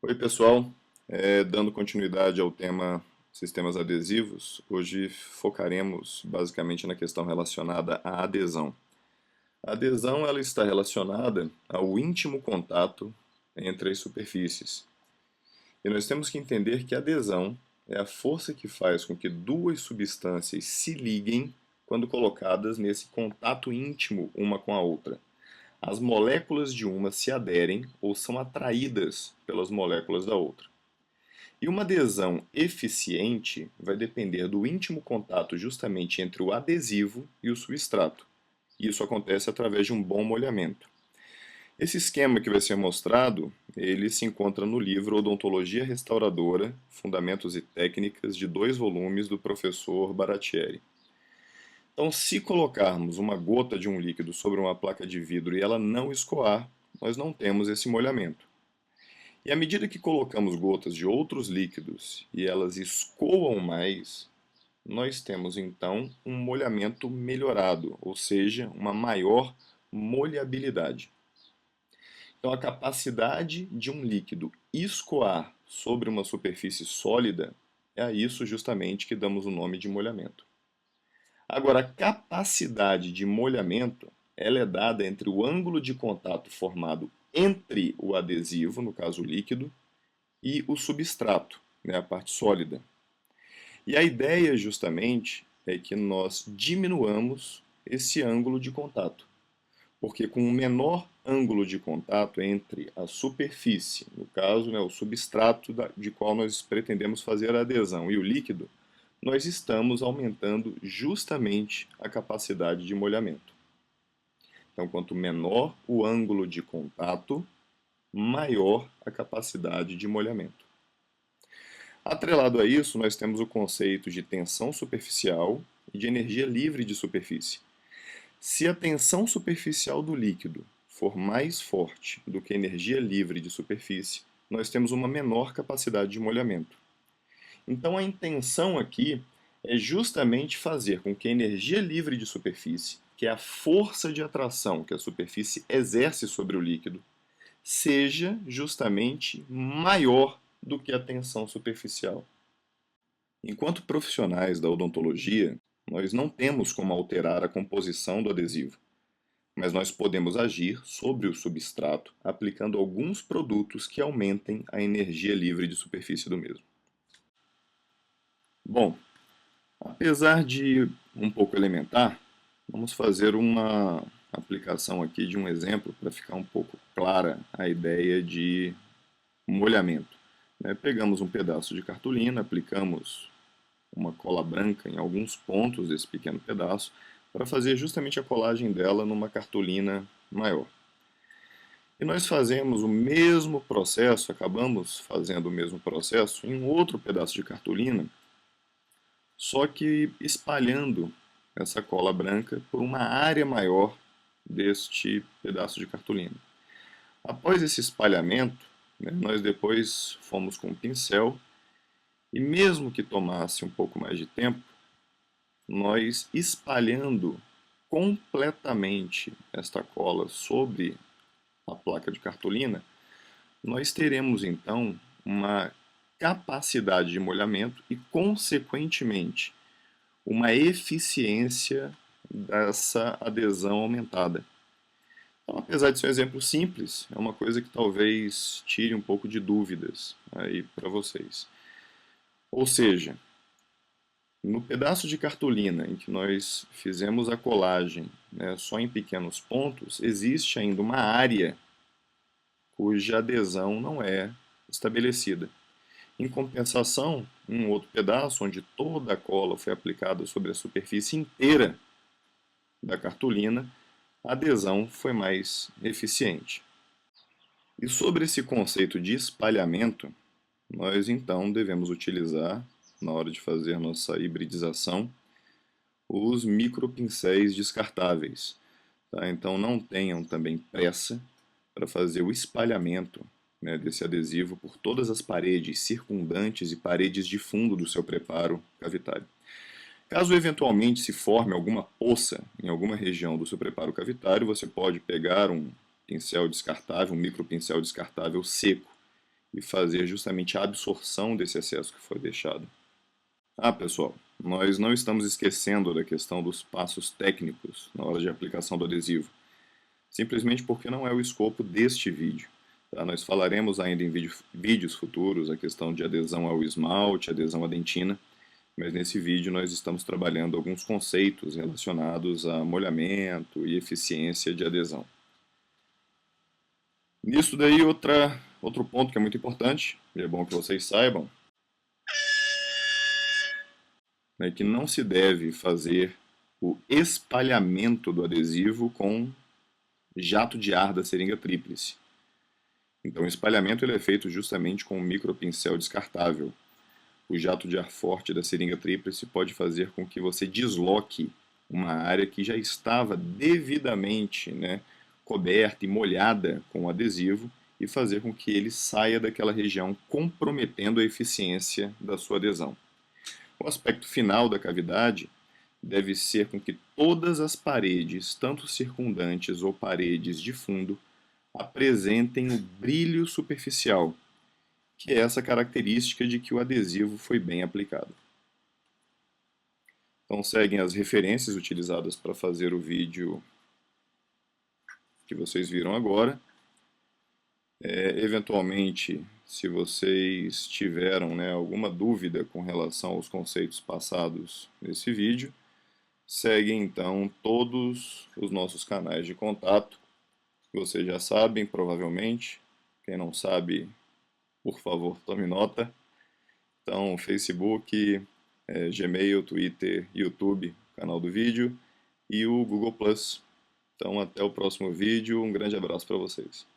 Oi, pessoal. Dando continuidade ao tema sistemas adesivos, hoje focaremos basicamente na questão relacionada à adesão. A adesão ela está relacionada ao íntimo contato entre as superfícies. E nós temos que entender que a adesão é a força que faz com que duas substâncias se liguem quando colocadas nesse contato íntimo uma com a outra. As moléculas de uma se aderem ou são atraídas pelas moléculas da outra. E uma adesão eficiente vai depender do íntimo contato justamente entre o adesivo e o substrato. E isso acontece através de um bom molhamento. Esse esquema que vai ser mostrado, ele se encontra no livro Odontologia Restauradora, Fundamentos e Técnicas, de 2 volumes, do professor Baratieri. Então, se colocarmos uma gota de um líquido sobre uma placa de vidro e ela não escoar, nós não temos esse molhamento. E à medida que colocamos gotas de outros líquidos e elas escoam mais, nós temos então um molhamento melhorado, ou seja, uma maior molhabilidade. Então, a capacidade de um líquido escoar sobre uma superfície sólida é a isso justamente que damos o nome de molhamento. Agora, a capacidade de molhamento ela é dada entre o ângulo de contato formado entre o adesivo, no caso o líquido, e o substrato, né, a parte sólida. E a ideia justamente é que nós diminuamos esse ângulo de contato, porque com um menor ângulo de contato entre a superfície, no caso, né, o substrato de qual nós pretendemos fazer a adesão, e o líquido, nós estamos aumentando justamente a capacidade de molhamento. Então, quanto menor o ângulo de contato, maior a capacidade de molhamento. Atrelado a isso, nós temos o conceito de tensão superficial e de energia livre de superfície. Se a tensão superficial do líquido for mais forte do que a energia livre de superfície, nós temos uma menor capacidade de molhamento. Então a intenção aqui é justamente fazer com que a energia livre de superfície, que é a força de atração que a superfície exerce sobre o líquido, seja justamente maior do que a tensão superficial. Enquanto profissionais da odontologia, nós não temos como alterar a composição do adesivo, mas nós podemos agir sobre o substrato aplicando alguns produtos que aumentem a energia livre de superfície do mesmo. Bom, apesar de um pouco elementar, vamos fazer uma aplicação aqui de um exemplo para ficar um pouco clara a ideia de molhamento. Pegamos um pedaço de cartolina, aplicamos uma cola branca em alguns pontos desse pequeno pedaço para fazer justamente a colagem dela numa cartolina maior. E nós fazemos o mesmo processo, acabamos fazendo o mesmo processo em um outro pedaço de cartolina, só que espalhando essa cola branca por uma área maior deste pedaço de cartolina. Após esse espalhamento, nós depois fomos com um pincel e mesmo que tomasse um pouco mais de tempo, nós espalhando completamente esta cola sobre a placa de cartolina, nós teremos então uma capacidade de molhamento e, consequentemente, uma eficiência dessa adesão aumentada. Então, apesar de ser um exemplo simples, é uma coisa que talvez tire um pouco de dúvidas aí para vocês. Ou seja, no pedaço de cartolina em que nós fizemos a colagem, só em pequenos pontos, existe ainda uma área cuja adesão não é estabelecida. Em compensação, um outro pedaço onde toda a cola foi aplicada sobre a superfície inteira da cartolina, a adesão foi mais eficiente. E sobre esse conceito de espalhamento, nós então devemos utilizar, na hora de fazer nossa hibridização, os micropincéis descartáveis. Tá? Então não tenham também pressa para fazer o espalhamento desse adesivo por todas as paredes circundantes e paredes de fundo do seu preparo cavitário. Caso eventualmente se forme alguma poça em alguma região do seu preparo cavitário, você pode pegar um pincel descartável, um micropincel descartável seco e fazer justamente a absorção desse excesso que foi deixado. Ah, pessoal, nós não estamos esquecendo da questão dos passos técnicos na hora de aplicação do adesivo, simplesmente porque não é o escopo deste vídeo. Tá? Nós falaremos ainda em vídeos futuros a questão de adesão ao esmalte, adesão à dentina, mas nesse vídeo nós estamos trabalhando alguns conceitos relacionados a molhamento e eficiência de adesão. Nisso daí, outro ponto que é muito importante, e é bom que vocês saibam, é que não se deve fazer o espalhamento do adesivo com jato de ar da seringa tríplice. Então, o espalhamento ele é feito justamente com um micropincel descartável. O jato de ar forte da seringa tríplice pode fazer com que você desloque uma área que já estava devidamente, coberta e molhada com o adesivo e fazer com que ele saia daquela região, comprometendo a eficiência da sua adesão. O aspecto final da cavidade deve ser com que todas as paredes, tanto circundantes ou paredes de fundo, apresentem o brilho superficial, que é essa característica de que o adesivo foi bem aplicado. Então seguem as referências utilizadas para fazer o vídeo que vocês viram agora. Eventualmente, se vocês tiveram alguma dúvida com relação aos conceitos passados nesse vídeo, seguem então todos os nossos canais de contato. Vocês já sabem, provavelmente. Quem não sabe, por favor, tome nota. Então, Facebook, Gmail, Twitter, YouTube, canal do vídeo, e o Google+. Então, até o próximo vídeo. Um grande abraço para vocês.